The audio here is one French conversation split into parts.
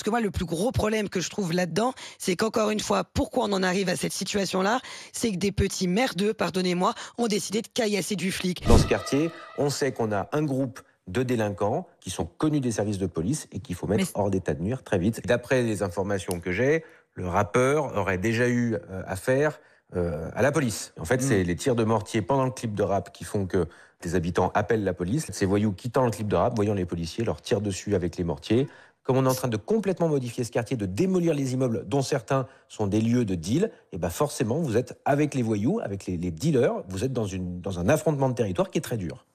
que moi, le plus gros problème que je trouve là-dedans, c'est qu'encore une fois, pourquoi on en arrive à cette situation-là, c'est que des petits merdeux, pardonnez-moi, ont décidé de caillasser du flic. Dans ce quartier, on sait qu'on a un groupe de délinquants qui sont connus des services de police et qu'il faut mettre hors d'état de nuire très vite. D'après les informations que j'ai, le rappeur aurait déjà eu affaire à la police. En fait, c'est les tirs de mortier pendant le clip de rap qui font que des habitants appellent la police. Ces voyous quittant le clip de rap, voyant les policiers, leur tirent dessus avec les mortiers. Comme on est en train de complètement modifier ce quartier, de démolir les immeubles dont certains sont des lieux de deal, et ben forcément, vous êtes avec les voyous, avec les dealers, vous êtes dans un affrontement de territoire qui est très dur.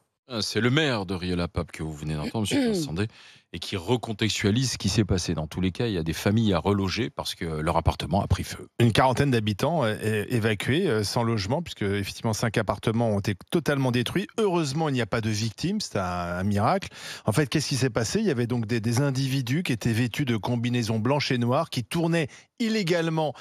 C'est le maire de Rieux-la-Pape que vous venez d'entendre, M. Sandé, et qui recontextualise ce qui s'est passé. Dans tous les cas, il y a des familles à reloger parce que leur appartement a pris feu. Une quarantaine d'habitants évacués sans logement, puisque effectivement 5 appartements ont été totalement détruits. Heureusement, il n'y a pas de victimes, c'est un miracle. En fait, qu'est-ce qui s'est passé? Il y avait donc des individus qui étaient vêtus de combinaisons blanches et noires, qui tournaient illégalement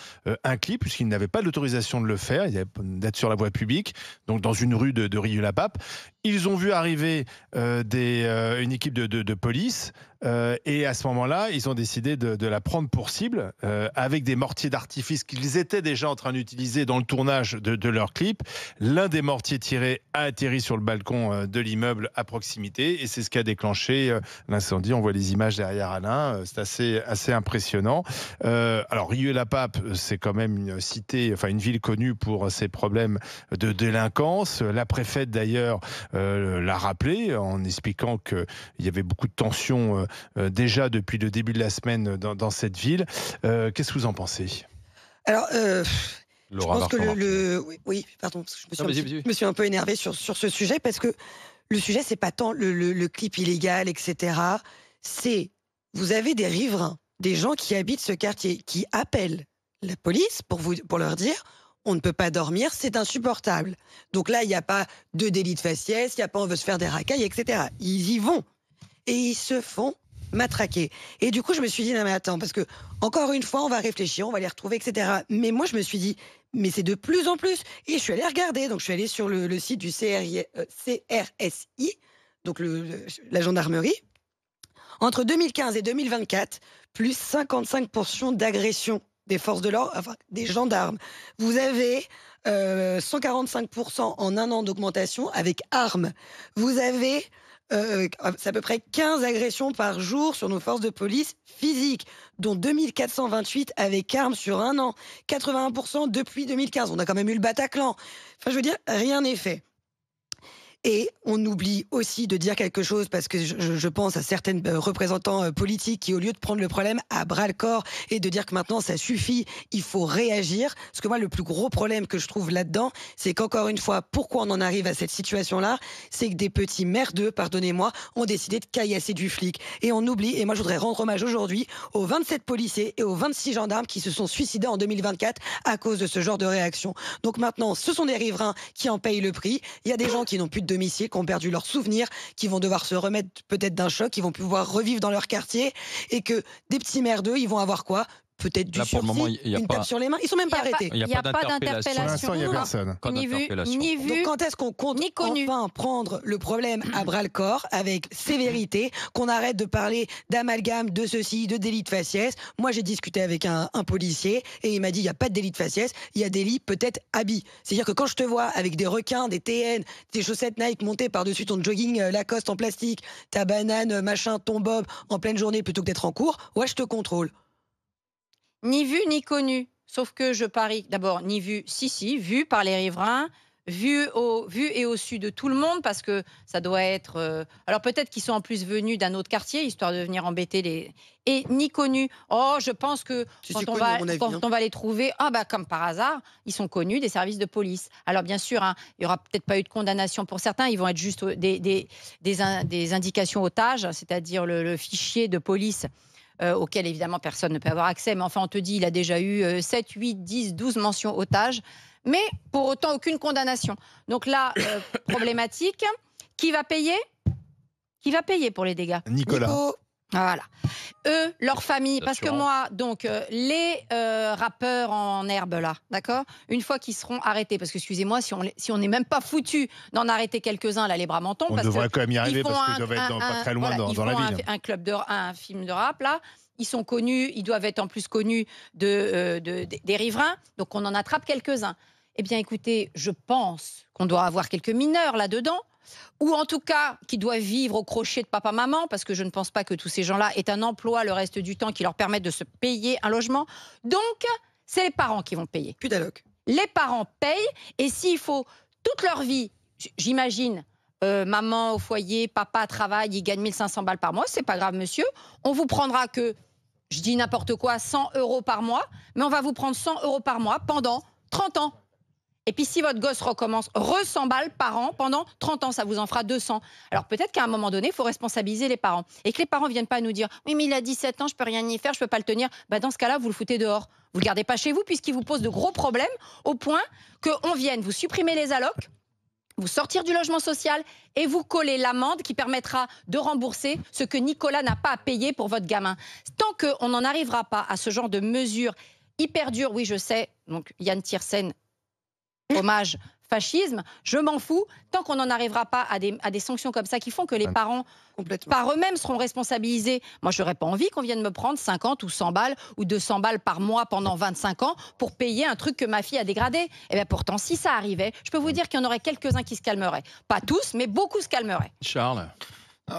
un clip, puisqu'ils n'avaient pas l'autorisation de le faire, d'être sur la voie publique, donc dans une rue de Rieux-la-Pape. Ils ont vu arriver une équipe de police. Et à ce moment-là, ils ont décidé de la prendre pour cible avec des mortiers d'artifice qu'ils étaient déjà en train d'utiliser dans le tournage de leur clip. L'un des mortiers tirés a atterri sur le balcon de l'immeuble à proximité et c'est ce qui a déclenché l'incendie. On voit les images derrière Alain, c'est assez impressionnant. Alors Rieux-la-Pape, c'est quand même une cité, enfin une ville connue pour ses problèmes de délinquance. La préfète d'ailleurs l'a rappelé en expliquant qu'il y avait beaucoup de tensions déjà depuis le début de la semaine dans cette ville. Qu'est-ce que vous en pensez? Alors, Je pense que oui, pardon, parce que je me suis un peu énervée sur ce sujet, parce que le sujet, c'est pas tant le clip illégal, etc. C'est, vous avez des riverains, des gens qui habitent ce quartier, qui appellent la police pour leur dire on ne peut pas dormir, c'est insupportable. Donc là, il n'y a pas de délit de faciès, il n'y a pas on veut se faire des racailles, etc. Ils y vont. Et ils se font matraquer. Et du coup, je me suis dit, non mais attends, parce que, encore une fois, on va réfléchir, on va les retrouver, etc. Mais moi, je me suis dit, mais c'est de plus en plus. Et je suis allée regarder, donc je suis allée sur le site du CRSI, donc la gendarmerie. Entre 2015 et 2024, plus 55% d'agressions des forces de l'ordre, enfin des gendarmes. Vous avez 145% en un an d'augmentation avec armes. Vous avez c'est à peu près 15 agressions par jour sur nos forces de police physiques, dont 2428 avec armes sur un an, 81% depuis 2015. On a quand même eu le Bataclan. Enfin, je veux dire, rien n'est fait. Et on oublie aussi de dire quelque chose, parce que je pense à certains représentants politiques qui, au lieu de prendre le problème à bras-le-corps et de dire que maintenant ça suffit, il faut réagir. Parce que moi, le plus gros problème que je trouve là-dedans, c'est qu'encore une fois, pourquoi on en arrive à cette situation-là, c'est que des petits merdeux, pardonnez-moi, ont décidé de caillasser du flic. Et on oublie, et moi je voudrais rendre hommage aujourd'hui aux 27 policiers et aux 26 gendarmes qui se sont suicidés en 2024 à cause de ce genre de réaction. Donc maintenant, ce sont des riverains qui en payent le prix. Il y a des gens qui n'ont plus de domicile, qui ont perdu leurs souvenirs, qui vont devoir se remettre peut-être d'un choc, qui vont pouvoir revivre dans leur quartier, et que des petits merdeux, ils vont avoir quoi? Peut-être du sursis, une tape sur les mains. Ils sont même pas arrêtés. Il n'y a pas d'interpellation. Pour l'instant, il n'y a personne. Ni vu. Donc quand est-ce qu'on compte enfin prendre le problème à bras-le-corps avec sévérité, qu'on arrête de parler d'amalgame, de ceci, de délit de faciès? Moi, j'ai discuté avec un policier et il m'a dit il n'y a pas de délit de faciès, il y a délit peut-être habit. C'est-à-dire que quand je te vois avec des requins, des TN, des chaussettes Nike montées par-dessus ton jogging Lacoste en plastique, ta banane, machin, ton bob en pleine journée plutôt que d'être en cours, ouais, je te contrôle. Ni vu ni connu, sauf que je parie, d'abord, ni vu, si, vu par les riverains, vu et au su de tout le monde, parce que ça doit être... alors peut-être qu'ils sont en plus venus d'un autre quartier, histoire de venir embêter les... Et ni connu. Oh, je pense que quand on va les trouver, comme par hasard, ils sont connus des services de police. Alors bien sûr, il n'y aura peut-être pas eu de condamnation pour certains, ils vont être juste des indications otages, c'est-à-dire le fichier de police auquel évidemment personne ne peut avoir accès, mais enfin on te dit il a déjà eu 7, 8, 10, 12 mentions otages, mais pour autant aucune condamnation. Donc là, problématique, qui va payer? Qui va payer pour les dégâts? Nicolas. Voilà. Eux, leur famille, parce que moi, donc, les rappeurs en herbe, là, d'accord? Une fois qu'ils seront arrêtés, parce que, excusez-moi, si on n'est même pas foutu d'en arrêter quelques-uns, là, les bras mentons, on devrait quand même y arriver, parce qu'ils doivent être pas très loin dans la ville. Un film de rap, là, ils sont connus, ils doivent être en plus connus des riverains, donc on en attrape quelques-uns. Eh bien, écoutez, je pense qu'on doit avoir quelques mineurs là-dedans, ou en tout cas qui doivent vivre au crochet de papa-maman, parce que je ne pense pas que tous ces gens-là aient un emploi le reste du temps qui leur permette de se payer un logement. Donc, c'est les parents qui vont payer. Plus d'alloc. Les parents payent, et s'il faut toute leur vie, j'imagine, maman au foyer, papa travaille, il gagne 1500 balles par mois, c'est pas grave monsieur, on vous prendra que, je dis n'importe quoi, 100 € par mois, mais on va vous prendre 100 € par mois pendant 30 ans. Et puis si votre gosse recommence, 100 balles par an pendant 30 ans, ça vous en fera 200. Alors peut-être qu'à un moment donné, il faut responsabiliser les parents. Et que les parents ne viennent pas nous dire « Oui, mais il a 17 ans, je peux rien y faire, je peux pas le tenir. » Dans ce cas-là, vous le foutez dehors. Vous le gardez pas chez vous puisqu'il vous pose de gros problèmes au point qu'on vienne vous supprimer les allocs, vous sortir du logement social et vous coller l'amende qui permettra de rembourser ce que Nicolas n'a pas à payer pour votre gamin. Tant qu'on n'en arrivera pas à ce genre de mesures hyper dures, oui je sais, donc Yann Tiersen, hommage fascisme, je m'en fous, tant qu'on n'en arrivera pas à des sanctions comme ça qui font que les parents, par eux-mêmes, seront responsabilisés. Moi, je n'aurais pas envie qu'on vienne me prendre 50 ou 100 balles ou 200 balles par mois pendant 25 ans pour payer un truc que ma fille a dégradé. Et bien pourtant, si ça arrivait, je peux vous dire qu'il y en aurait quelques-uns qui se calmeraient. Pas tous, mais beaucoup se calmeraient. Charles?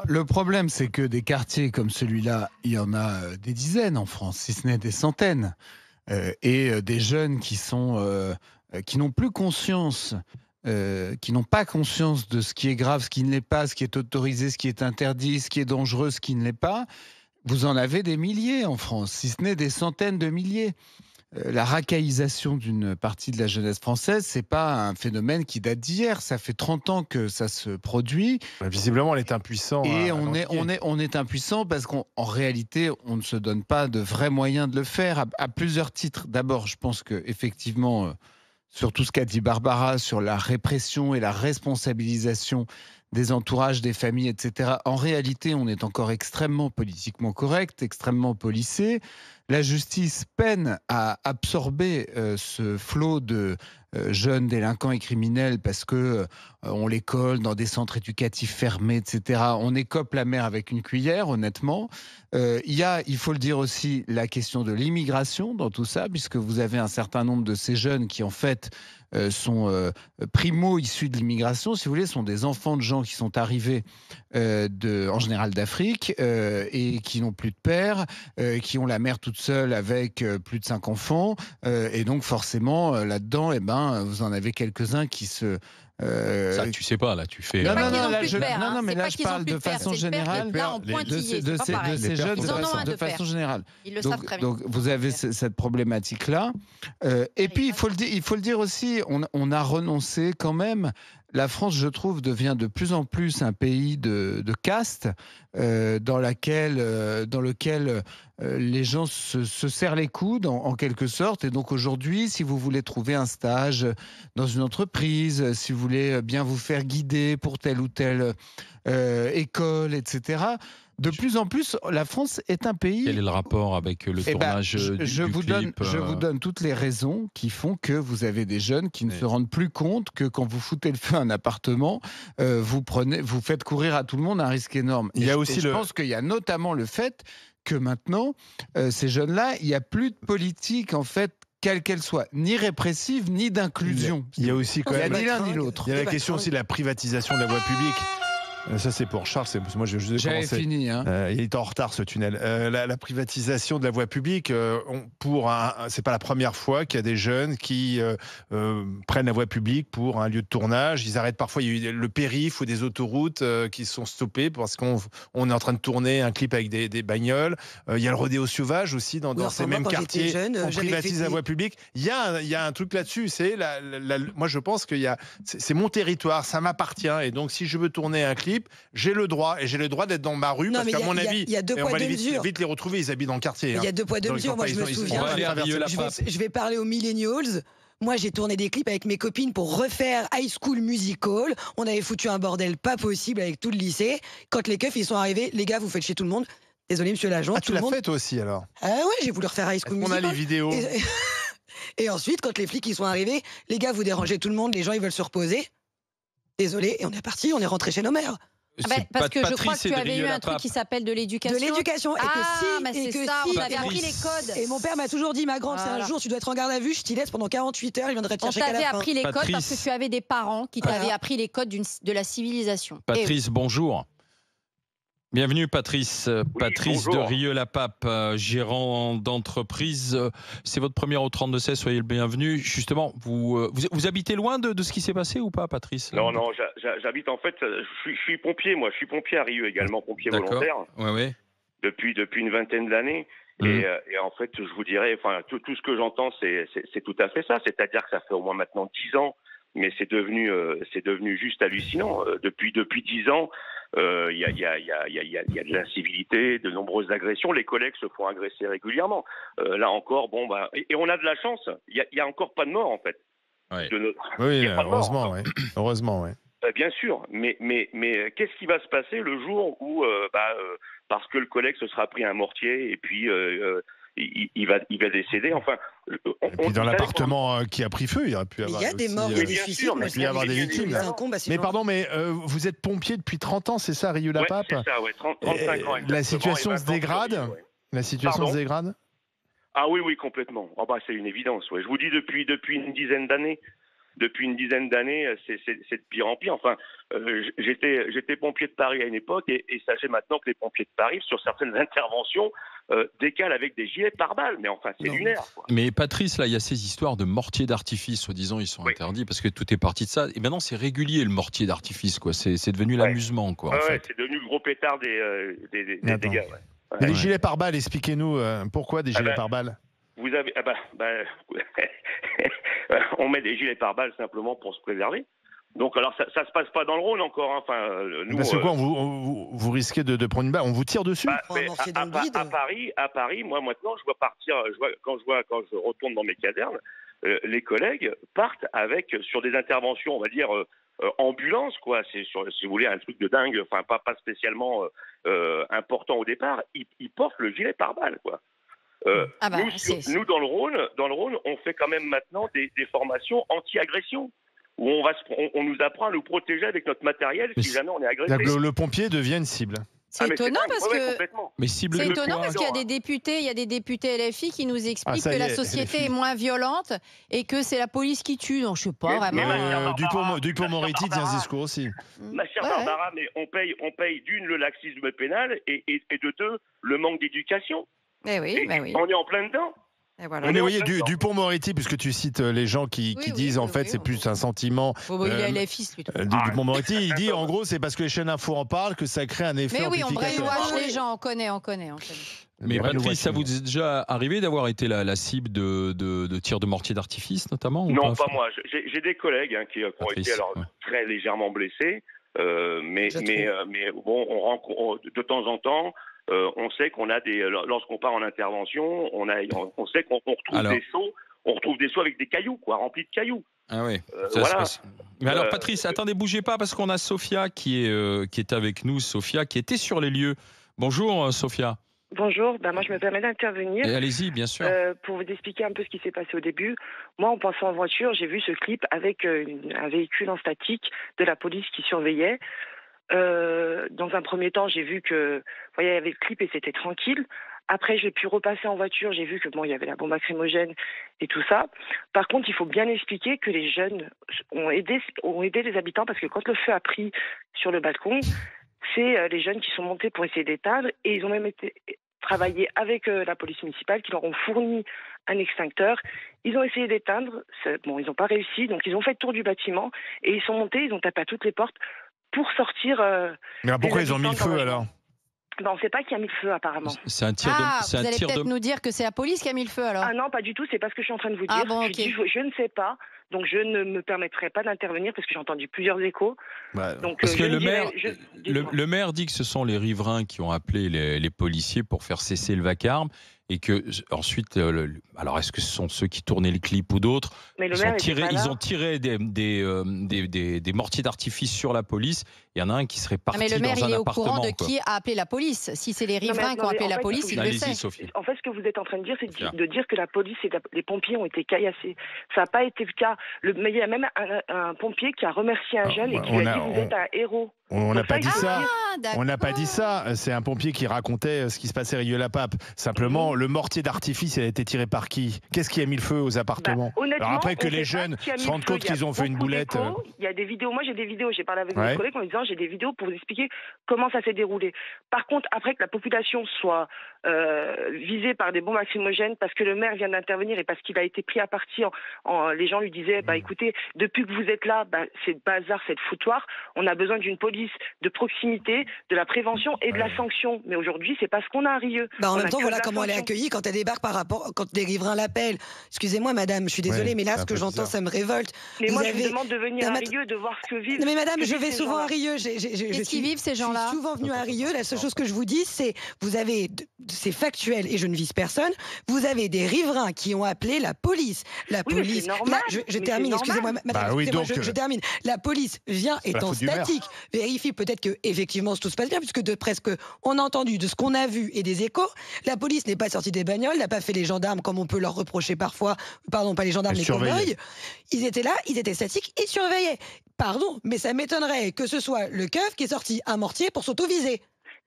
Le problème, c'est que des quartiers comme celui-là, il y en a des dizaines en France, si ce n'est des centaines. Et des jeunes qui n'ont plus conscience, qui n'ont pas conscience de ce qui est grave, ce qui ne l'est pas, ce qui est autorisé, ce qui est interdit, ce qui est dangereux, ce qui ne l'est pas. Vous en avez des milliers en France, si ce n'est des centaines de milliers. La racaillisation d'une partie de la jeunesse française, c'est pas un phénomène qui date d'hier. Ça fait 30 ans que ça se produit. Visiblement, on est impuissant. Et on est impuissant parce qu'en réalité, on ne se donne pas de vrais moyens de le faire à plusieurs titres. D'abord, je pense que effectivement, sur tout ce qu'a dit Barbara sur la répression et la responsabilisation des entourages, des familles, etc. En réalité, on est encore extrêmement politiquement correct, extrêmement policé. La justice peine à absorber ce flot de jeunes délinquants et criminels parce que on les colle dans des centres éducatifs fermés, etc. On écope la mer avec une cuillère, honnêtement. Il faut le dire aussi, la question de l'immigration dans tout ça, puisque vous avez un certain nombre de ces jeunes qui, en fait, sont primo issus de l'immigration, si vous voulez, sont des enfants de gens qui sont arrivés en général d'Afrique et qui n'ont plus de père, qui ont la mère toute seule avec plus de 5 enfants. Et donc, forcément, là-dedans, vous en avez quelques-uns qui se... Ça, tu sais pas, là, tu fais... Non, mais là, je parle de façon générale de ces jeunes de façon générale. Ils le savent très bien. Donc, vous avez cette problématique-là. Et puis, il faut le dire aussi, on a renoncé quand même. La France, je trouve, devient de plus en plus un pays de caste dans lequel les gens se serrent les coudes en quelque sorte. Et donc aujourd'hui, si vous voulez trouver un stage dans une entreprise, si vous voulez bien vous faire guider pour telle ou telle école, etc., de plus en plus, la France est un pays... Quel est le rapport avec le tournage du clip Je vous donne toutes les raisons qui font que vous avez des jeunes qui ne se rendent plus compte que quand vous foutez le feu à un appartement, vous faites courir à tout le monde un risque énorme. Je pense qu'il y a notamment le fait que maintenant, ces jeunes-là, il n'y a plus de politique, en fait, quelle qu'elle soit, ni répressive, ni d'inclusion. Il y a aussi quand même... ni l'un ni l'autre. Il y a la question aussi de la privatisation de la voie publique. Ça, c'est pour Charles. Moi, j'ai juste commencé. J'avais fini. Il est en retard, ce tunnel. La privatisation de la voie publique, c'est pas la première fois qu'il y a des jeunes qui prennent la voie publique pour un lieu de tournage. Ils arrêtent parfois. Il y a eu le périph' ou des autoroutes qui sont stoppées parce qu'on est en train de tourner un clip avec des bagnoles. Il y a le rodéo sauvage aussi dans ces mêmes quartiers. On privatise la voie publique. Il y a un truc là-dessus. Moi, je pense que c'est mon territoire, ça m'appartient. Et donc, si je veux tourner un clip, j'ai le droit d'être dans ma rue, parce qu'à mon avis, il y a deux poids, deux mesures. Vite les retrouver, ils habitent dans le quartier. Il y a deux poids, deux mesures. Moi, je me souviens. Je vais parler aux millennials. Moi, j'ai tourné des clips avec mes copines pour refaire High School Musical. On avait foutu un bordel pas possible avec tout le lycée. Quand les keufs, ils sont arrivés, les gars, vous faites chier tout le monde. Désolé, monsieur l'agent. Ah, tu l'as fait toi aussi, alors? Ah ouais, j'ai voulu refaire High School Musical. On a les vidéos. Et ensuite, quand les flics, ils sont arrivés, les gars, vous dérangez tout le monde, les gens, ils veulent se reposer. Désolé, et on est parti, on est rentré chez nos mères. Parce que je crois que Patrice et tu de avais eu un truc Rieux-la-Pape. qui s'appelle de l'éducation. De l'éducation. Et que si, mais et c'est que ça, si, on avait et appris que- les codes. Et mon père m'a toujours dit, ma grande, si un Voilà. jour tu dois être en garde à vue, je t'y laisse pendant 48 heures, il viendrait te On chercher qu'à t'avait la fin. appris les codes parce Patrice. que tu avais des parents qui Voilà. t'avaient appris les codes de la civilisation. Patrice, bonjour. Bienvenue Patrice. Patrice de bonjour. Rieux-la-Pape, gérant d'entreprise. C'est votre première au 32-16, soyez le bienvenu. Justement, vous habitez loin de ce qui s'est passé ou pas, Patrice? Non, j'habite en fait, je suis pompier, moi. Je suis pompier à Rieux également, pompier D'accord. volontaire, Ouais. depuis une vingtaine d'années. Et en fait, je vous dirais, enfin, tout ce que j'entends, c'est tout à fait ça. C'est-à-dire que ça fait au moins maintenant 10 ans, mais c'est devenu juste hallucinant. Depuis 10 ans, il y a de l'incivilité, de nombreuses agressions. Les collègues se font agresser régulièrement. Là encore, et on a de la chance. Il y a encore pas de mort en fait. Ouais. Oui, Il y a pas de mort, heureusement, encore. ouais. Heureusement, ouais. Bien sûr, mais qu'est-ce qui va se passer le jour où, parce que le collègue se sera pris un mortier et puis il va décéder. Enfin, Et puis dans l'appartement qui a pris feu, il y aurait pu Mais avoir il y a des aussi, morts, il y a des bien suicides, sûr, moi, mais je il peut y avoir des sais, victimes. les incombes, c'est Mais genre- pardon, mais vous êtes pompier depuis 30 ans, c'est ça, Rieux-la-Pape? Ouais, c'est ça, ouais, 35 ans. La exactement, situation et se 20 ans dégrade sur Rieux, ouais. La situation Pardon se dégrade? Ah oui, complètement. Oh, c'est une évidence. Ouais. Je vous dis depuis une dizaine d'années. Depuis une dizaine d'années, c'est de pire en pire. Enfin, j'étais pompier de Paris à une époque et sachez maintenant que les pompiers de Paris, sur certaines interventions, décalent avec des gilets pare-balles. Mais enfin, c'est Non. lunaire, quoi. Mais Patrice, là, il y a ces histoires de mortiers d'artifice, soi-disant, ils sont Oui. interdits parce que tout est parti de ça. Et maintenant, c'est régulier le mortier d'artifice, quoi. C'est devenu Ouais. l'amusement, quoi. En Ouais, fait. c'est devenu le gros pétard des Attends. dégâts. Ouais. Et les Ouais. gilets pare-balles, expliquez-nous pourquoi des Ah gilets ben, pare-balles? Vous avez, on met des gilets pare-balles simplement pour se préserver. Donc alors ça se passe pas dans le Rhône encore. Hein. Enfin, nous. Parce que quoi, vous risquez de prendre une balle, on vous tire dessus? Prends un mortier dans le bide. À Paris, moi maintenant, je vois partir. Quand je retourne dans mes casernes, les collègues partent sur des interventions, on va dire ambulance, quoi. C'est si vous voulez un truc de dingue. Enfin, pas spécialement important au départ. Ils portent le gilet pare-balles, quoi. Nous, dans le Rhône, on fait quand même maintenant des formations anti-agression où on nous apprend à nous protéger avec notre matériel si jamais on est agressé. Le pompier devient une cible. C'est étonnant parce que complètement. Mais cible c'est de étonnant quoi? parce qu'il y a des députés LFI qui nous expliquent ça que y la est, société LFI. est moins violente et que c'est la police qui tue. Donc je sais pas Mais vraiment. Dupond-Moretti tient ce discours aussi. Ma chère Ouais. Barbara, mais on paye d'une le laxisme pénal et de deux le manque d'éducation. Eh oui, Et oui. on est en plein dedans. Et voilà. Mais est vous en voyez, plein dedans. Dupond-Moretti, puisque tu cites les gens qui Oui, disent oui, en fait oui, c'est oui. plus un sentiment. Il est LFiste plutôt. Dupond-Moretti, il dit en gros c'est parce que les chaînes info en parlent que ça crée un effet Mais oui, on amplificateur. brainwash les gens, on connaît. Mais Le Patrice, ça vous brainwashing. est déjà arrivé d'avoir été la cible de tirs de mortier d'artifice, notamment ou Non, pas moi. J'ai des collègues qui ont Patrice, été alors ouais. très légèrement blessés, mais Je bon, on rencontre de temps en temps. On sait qu'on a lorsqu'on part en intervention, on sait qu'on retrouve Alors. des seaux. On retrouve des seaux avec des cailloux, quoi, remplis de cailloux. Ah oui. Voilà. Mais alors Patrice, attendez, bougez pas parce qu'on a Sophia qui est avec nous. Sophia qui était sur les lieux. Bonjour Sophia. Bonjour, moi je me permets d'intervenir Et allez-y, bien sûr. pour vous expliquer un peu ce qui s'est passé au début. Moi, en passant en voiture, j'ai vu ce clip avec un véhicule en statique de la police qui surveillait. Dans un premier temps, j'ai vu que, vous voyez, il y avait le clip et c'était tranquille. Après, j'ai pu repasser en voiture, j'ai vu que il y avait la bombe lacrymogène et tout ça. Par contre, il faut bien expliquer que les jeunes ont aidé les habitants parce que quand le feu a pris sur le balcon, c'est les jeunes qui sont montés pour essayer d'éteindre et ils ont même travaillé avec la police municipale qui leur ont fourni un extincteur. Ils ont essayé d'éteindre, ils n'ont pas réussi, donc ils ont fait le tour du bâtiment et ils sont montés, ils ont tapé à toutes les portes pour sortir. Mais alors, pourquoi des ils ont mis le habitants feu dans alors? On ne sait pas qui a mis le feu apparemment. C'est un tir Ah, de. C'est vous un allez tir peut-être de. nous dire que c'est la police qui a mis le feu alors. Ah non, pas du tout, c'est pas ce que je suis en train de vous dire. Ah bon, Je ok. dis, je ne sais pas, donc je ne me permettrai pas d'intervenir parce que j'ai entendu plusieurs échos. Donc, Parce que je ne le dirai- maire, dites-moi. le maire dit que ce sont les riverains qui ont appelé les policiers pour faire cesser le vacarme et que ensuite, alors est-ce que ce sont ceux qui tournaient le clip ou d'autres? Mais le Ils maire ont était tiré, pas là. ils ont tiré des mortiers d'artifice sur la police. Il y en a un qui serait Ah, parti mais le maire, dans il est un au courant appartement. de quoi. qui a appelé la police. Si c'est les Non, mais riverains qui ont attendez, appelé en la fait, police, il le Allez-y, sait. Sophie. En fait, ce que vous êtes en train de dire, c'est Sophia. de dire que la police et les pompiers ont été caillassés. Ça n'a pas été le cas. Mais il y a même un pompier qui a remercié un jeune et qui lui a dit vous êtes un héros. On n'a pas dit ça. Ah, On n'a pas dit d'accord. ça. C'est un pompier qui racontait ce qui se passait à Rieux-la-Pape. Simplement, le mortier d'artifice il a été tiré par qui? Qu'est-ce qui a mis le feu aux appartements? Honnêtement, Alors après que on les sait pas jeunes qui a mis se le rendent feu. compte Il y a qu'ils ont fait une beaucoup boulette. d'échos. Il y a des vidéos. Moi, j'ai des vidéos. J'ai parlé avec Ouais. mes collègues en disant j'ai des vidéos pour vous expliquer comment ça s'est déroulé. Par contre, après que la population soit visée par des bombes lacrymogènes parce que le maire vient d'intervenir et parce qu'il a été pris à partie, les gens lui disaient écoutez, depuis que vous êtes là, c'est le bazar, c'est le foutoir. On a besoin d'une police de proximité, de la prévention et de la sanction. Mais aujourd'hui, c'est pas ce qu'on a à Rieux. En On même a temps, que voilà de la comment elle est sanction. accueillie quand elle débarque quand des riverains l'appellent. Excusez-moi, madame, je suis désolée, Ouais, mais là, c'est ce un que peu j'entends, bizarre. ça me révolte. Mais Vous moi, je avez- vous demande de venir Non, à mais Rieux, de voir ce que vivent. Non mais madame, ce que je vivent vais ces souvent à gens-là. Rieux. Qu'est-ce qu'ils vivent, ces gens-là? Je suis souvent venue à Rieux. La seule chose que je vous dis, c'est vous avez, c'est factuel et je ne vise personne. Vous avez des riverains qui ont appelé la police. La Oui, mais police. c'est normal. je Mais termine. c'est Excusez-moi, normal. madame. Bah oui, excusez-moi, donc, je termine. La police vient c'est la étant faute du maire. statique, vérifie peut-être que effectivement tout se passe bien, puisque de presque on a entendu de ce qu'on a vu et des échos, la police n'est pas sortie des bagnoles, n'a pas fait les gendarmes comme on peut leur reprocher parfois. Pardon, pas les gendarmes, Elle les surveillait. cow-boys. Ils étaient là, ils étaient statiques, ils surveillaient. Pardon, mais ça m'étonnerait que ce soit le keuf qui est sorti un mortier pour s'auto-viser.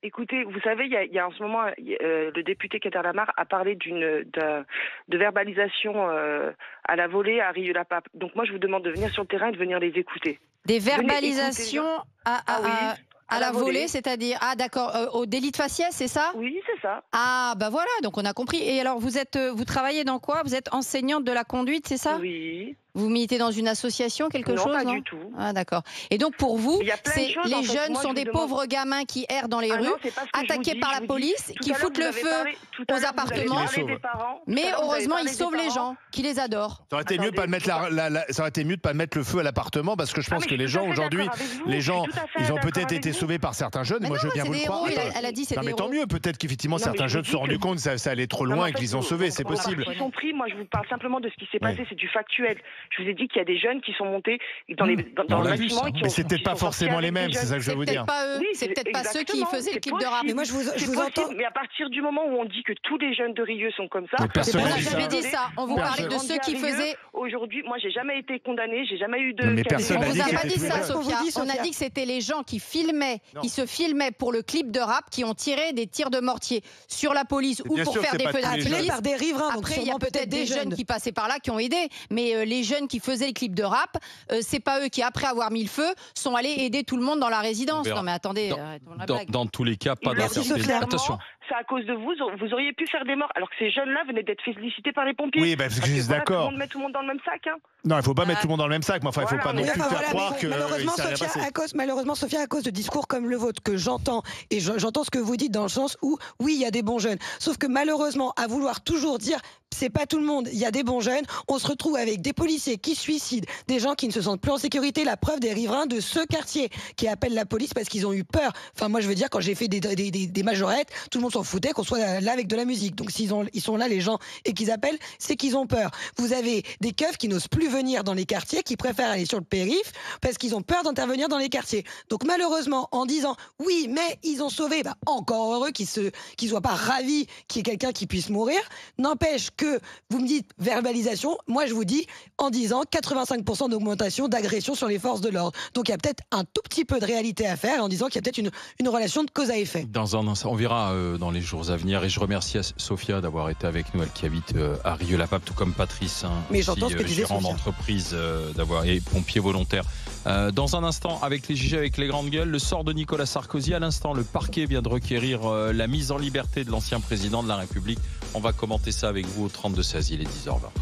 Écoutez, vous savez, il y a en ce moment, le député Kader Lamar a parlé de verbalisation à la volée à Rieux-la-Pape. Donc moi, je vous demande de venir sur le terrain et de venir les écouter. Des Venez verbalisations à la volée, c'est-à-dire d'accord, au délit de faciès, c'est ça? Oui, c'est ça. Ah bah voilà, donc on a compris. Et alors vous travaillez dans quoi? Vous êtes enseignante de la conduite, c'est ça? Oui. Vous militez dans une association, quelque Non, chose? pas Non, du tout. Ah d'accord. Et donc pour vous, Il y a plein de choses, les en fait. jeunes Moi, sont je des vous demande- pauvres gamins qui errent dans les Ah rues, non, c'est pas ce que je vous attaqués dis, par je la vous dis. police, Tout qui à l'heure, foutent vous le avez feu parlé- tout à aux l'heure, vous avez appartements. parlé Qui les des sauve. parents. Tout Mais à l'heure, vous avez heureusement, ils parlé des sauvent les parents. gens qui les adorent. Ça aurait été mieux de pas Attendez, mettre ça aurait été mieux de pas mettre le feu à l'appartement parce que je pense mais que je les suis tout gens à fait aujourd'hui, d'accord avec vous, les je suis gens, tout à fait ils ont d'accord peut-être avec été vous. sauvés par certains jeunes. Mais Moi, non, je veux bien c'est vous le des croire. héros, Attends. elle a dit c'est Non, des mais tant héros. mieux. Peut-être qu'effectivement Non, mais certains je jeunes vous se sont dis rendus que- compte que ça allait trop Non, mais loin en et fait, qu'ils ont vous- sauvé. C'est on va possible. pas- Ils sont pris. Moi, je vous parle simplement de ce qui s'est Oui. passé. C'est du factuel. Je vous ai dit qu'il y a des jeunes qui sont montés dans dans on le l'a vu, bâtiment ça. et qui Mais ont. c'est peut-être qui pas sont sortis forcément les avec des mêmes. C'est jeunes. ça que je veux vous dire. Peut-être pas eux, Oui, c'est peut-être pas ceux qui exactement, faisaient le c'est clip de rap. possible. Mais moi, je vous C'est entends. possible, mais à partir du moment où on dit que tous les jeunes de Rieux sont comme ça, Mais personne On n'a n'a dit ça. jamais dit ça. On vous parlait de Personne. ceux qui faisaient. Aujourd'hui, moi, j'ai jamais été condamnée, j'ai jamais eu de. Non, mais personne On n'a vous dit a que pas c'était dit tous les ça, jeunes. On vous Sophia. dit, On a Sophia. dit que c'était les gens qui filmaient, Non. qui se filmaient pour le clip de rap, qui ont tiré des tirs de mortier sur la police ou Bien pour sûr que faire c'est des pas feux tous les d'artifice. Appelés par des riverains. donc Après, il y a sûrement peut-être des jeunes qui passaient par là qui ont aidé, mais les jeunes qui faisaient les clips de rap, c'est pas eux qui, après avoir mis le feu, sont allés aider tout le monde dans la résidence. On verra. Non mais attendez, Dans- arrêtons la Dans, blague. dans tous les cas, pas Merci, d'interpellation. Sophia. Attention. C'est à cause de vous, vous auriez pu faire des morts, alors que ces jeunes-là venaient d'être félicités par les pompiers. Oui, parce que je suis voilà, d'accord. Tout le monde met tout le monde dans le même sac. Hein. Non, il faut pas mettre Ah. tout le monde dans le même sac. Mais enfin, il faut Voilà, pas non mais plus enfin, faire voilà, croire mais que malheureusement, ça rien Sophia, passé. malheureusement, Sophia, à cause de discours comme le vôtre que j'entends, et j'entends ce que vous dites dans le sens où, oui, il y a des bons jeunes. Sauf que malheureusement, à vouloir toujours dire, c'est pas tout le monde, il y a des bons jeunes, on se retrouve avec des policiers qui se suicident, des gens qui ne se sentent plus en sécurité, la preuve des riverains de ce quartier qui appellent la police parce qu'ils ont eu peur. Enfin, moi, je veux dire, quand j'ai fait des majorettes, tout le monde s'en foutait qu'on soit là avec de la musique. Donc, ils sont là, les gens, et qu'ils appellent, c'est qu'ils ont peur. Vous avez des keufs qui n'osent plus venir dans les quartiers, qui préfèrent aller sur le périph' parce qu'ils ont peur d'intervenir dans les quartiers. Donc, malheureusement, en disant, oui, mais ils ont sauvé, bah, encore heureux qu'ils soient pas ravis qu'il y ait quelqu'un qui puisse mourir, n'empêche que vous me dites verbalisation, moi je vous dis en disant 85% d'augmentation d'agression sur les forces de l'ordre. Donc il y a peut-être un tout petit peu de réalité à faire en disant qu'il y a peut-être une relation de cause à effet. Dans un instant, on verra dans les jours à venir. Et je remercie Sophia d'avoir été avec nous, elle qui habite à Rieux-la-Pape, tout comme Patrice, Mais j'entends ce que disait gérant Sophia. d'entreprise, d'avoir et pompier volontaire. Dans un instant, avec les JG, avec les grandes gueules, le sort de Nicolas Sarkozy. À l'instant, le parquet vient de requérir la mise en liberté de l'ancien président de la République. On va commenter ça avec vous au 32-16, il est 10h20.